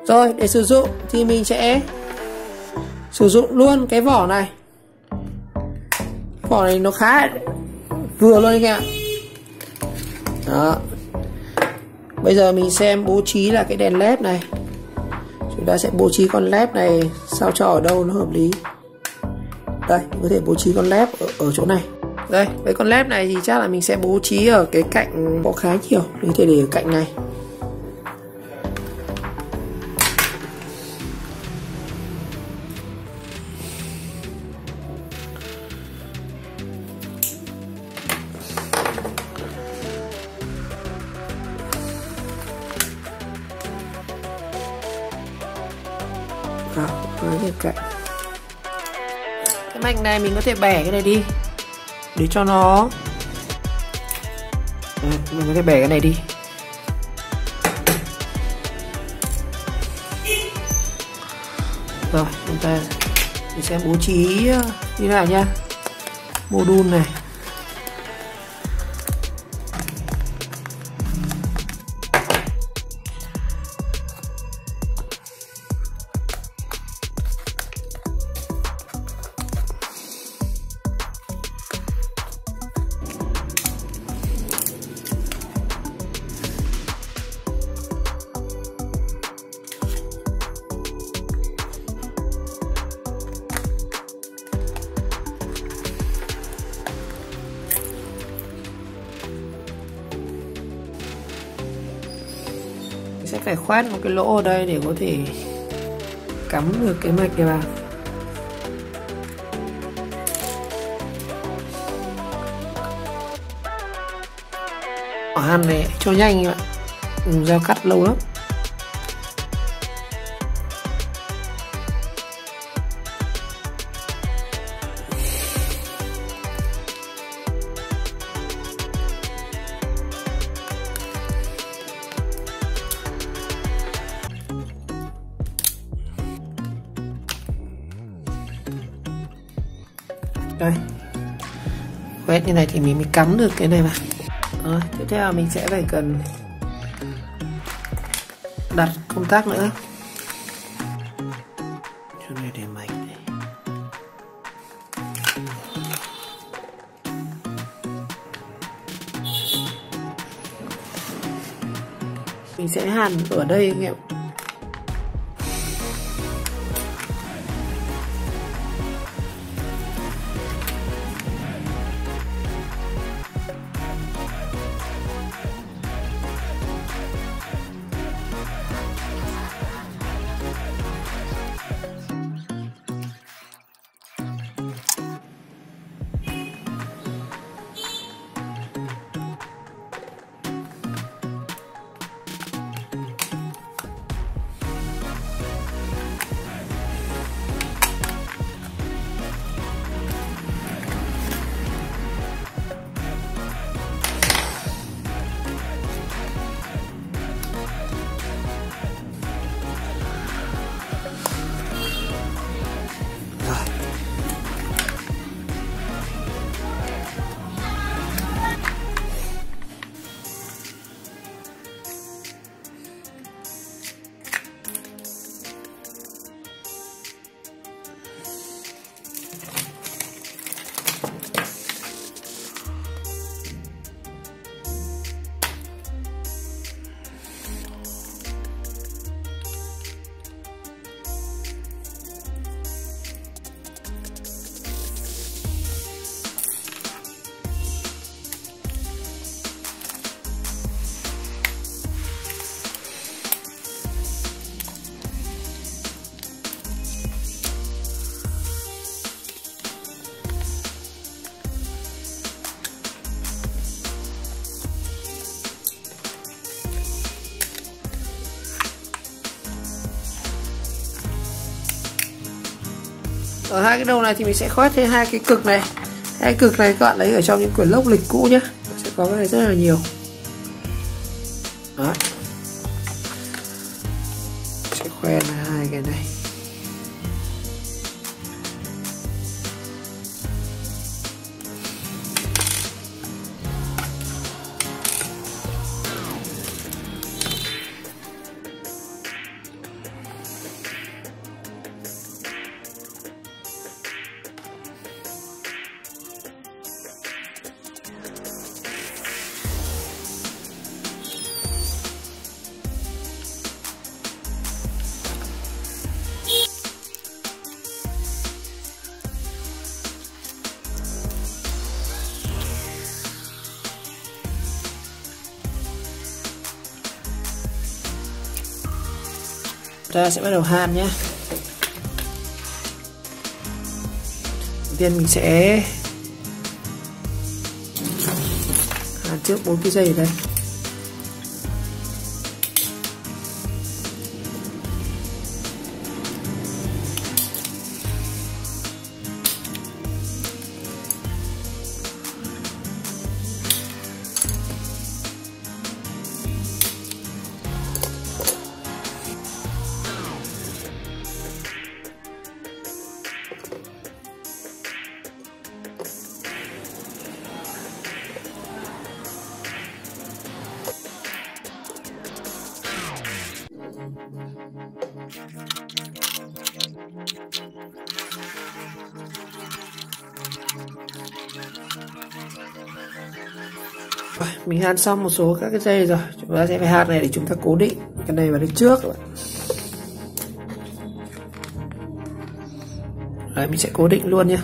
Rồi để sử dụng thì mình sẽ sử dụng luôn cái vỏ này. Vỏ này nó khá vừa luôn anh em ạ. Đó. Bây giờ mình xem bố trí là cái đèn led này. Chúng ta sẽ bố trí con led này sao cho ở đâu nó hợp lý. Đây, mình có thể bố trí con led ở chỗ này. Đây, với con led này thì chắc là mình sẽ bố trí ở cái cạnh có khá nhiều. Mình có thể để ở cạnh này. Cái mạch này mình có thể bẻ cái này đi để cho nó mình có thể bẻ cái này đi. Rồi chúng ta mình sẽ bố trí như này nhá, module này. Sẽ phải khoét một cái lỗ ở đây để có thể cắm được cái mạch này vào. Hàn này cho nhanh các bạn, dao cắt lâu lắm. Đây, quét như này thì mình mới cắm được cái này vào. Rồi, tiếp theo mình sẽ phải cần đặt công tắc nữa. Chỗ này để mạch này. Mình sẽ hàn ở đây anh em. Ở hai cái đầu này thì mình sẽ khoét thêm hai cái cực này. Hai cực này các bạn lấy ở trong những quyển lốc lịch cũ nhé, sẽ có cái này rất là nhiều. Đó, sẽ khoét hai cái này. ta sẽ bắt đầu hàn nhé. Đầu tiên mình sẽ hàn trước 4 cái dây ở đây. Mình hàn xong một số các cái dây rồi, chúng ta sẽ phải hàn này để chúng ta cố định cái này vào đây trước. Đấy, mình sẽ cố định luôn nhé.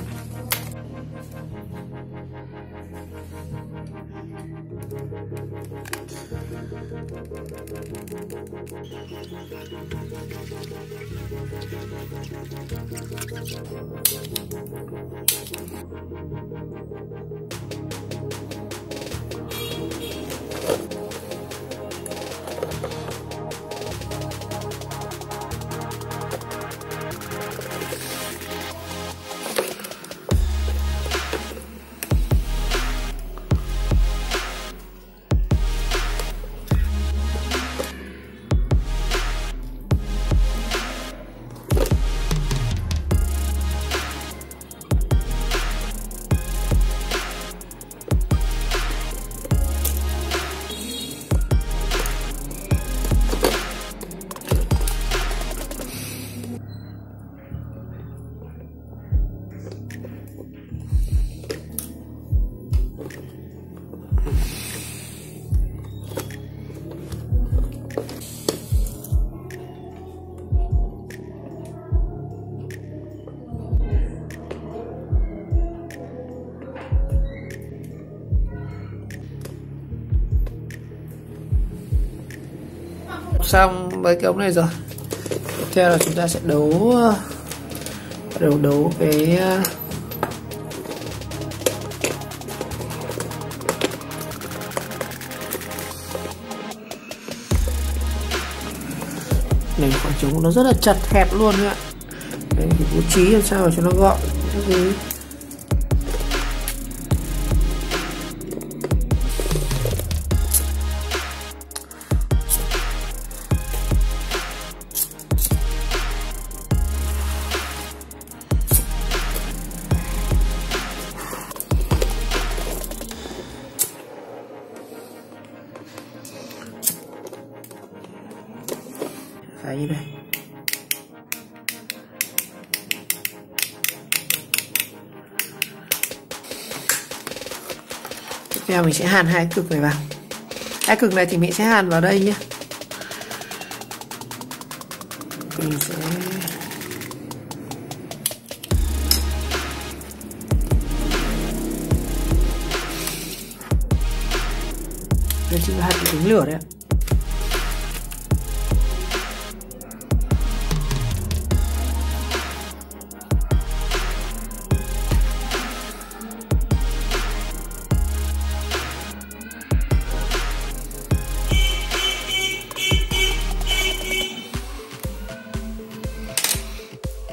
Xong với cái ống này rồi, tiếp theo là chúng ta sẽ đấu cái này, khoảng trống nó rất là chặt hẹp luôn ạ. Đấy, thì bố trí làm sao cho nó gọn cái gì. Phải như này. Tiếp theo mình sẽ hàn hai cực này vào. Hai cực này thì mình sẽ hàn vào đây nhé. Mình sẽ đây chỉ là hàn đứng lửa đấy ạ.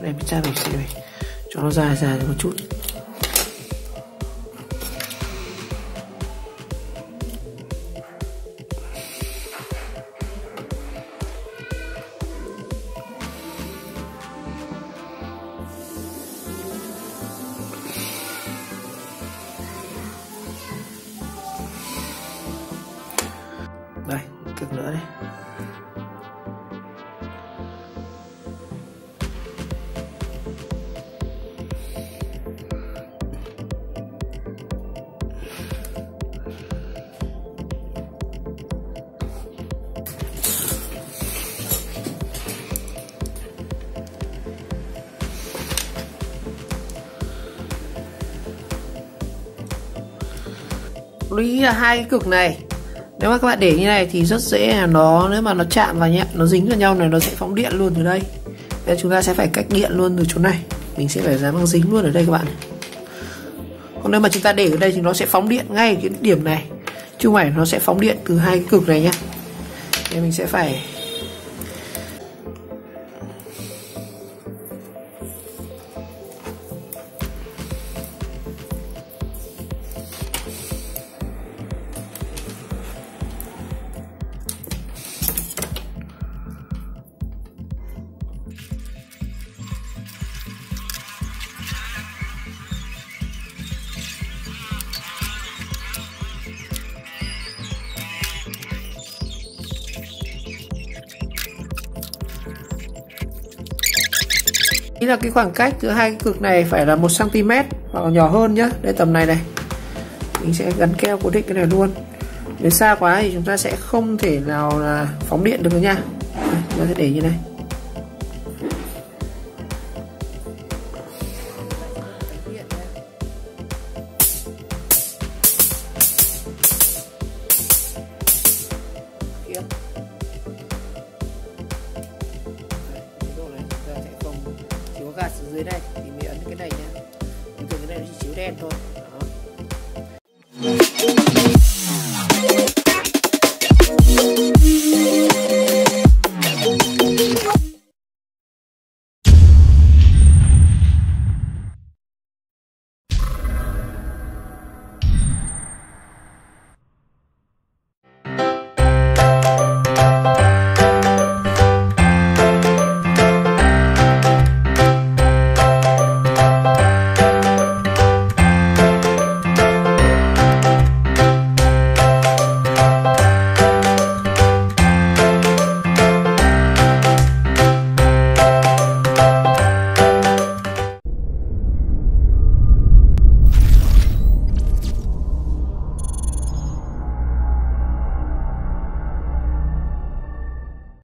Đây mình ra mình sẽ cho nó dài dài một chút. Đây, cực nữa đây. Lưu ý là hai cái cực này Nếu mà các bạn để như này thì rất dễ là nếu mà nó chạm vào nhé, nó dính vào nhau này nó sẽ phóng điện luôn từ đây. Nên chúng ta sẽ phải cách điện luôn từ chỗ này. Mình sẽ phải dán băng dính luôn ở đây các bạn. Còn nếu mà chúng ta để ở đây thì nó sẽ phóng điện ngay cái điểm này, chứ không phải nó sẽ phóng điện từ hai cái cực này nhé. Nên mình sẽ phải ý là cái khoảng cách giữa hai cái cực này phải là 1 cm hoặc nhỏ hơn nhá. Đây tầm này này. Mình sẽ gắn keo cố định cái này luôn. Nếu xa quá thì chúng ta sẽ không thể nào là phóng điện được nữa nha. Chúng ta sẽ để như này. Gạt xuống dưới này thì mới ấn cái này nhá. Bình thường cái này nó chỉ chiếu đen thôi.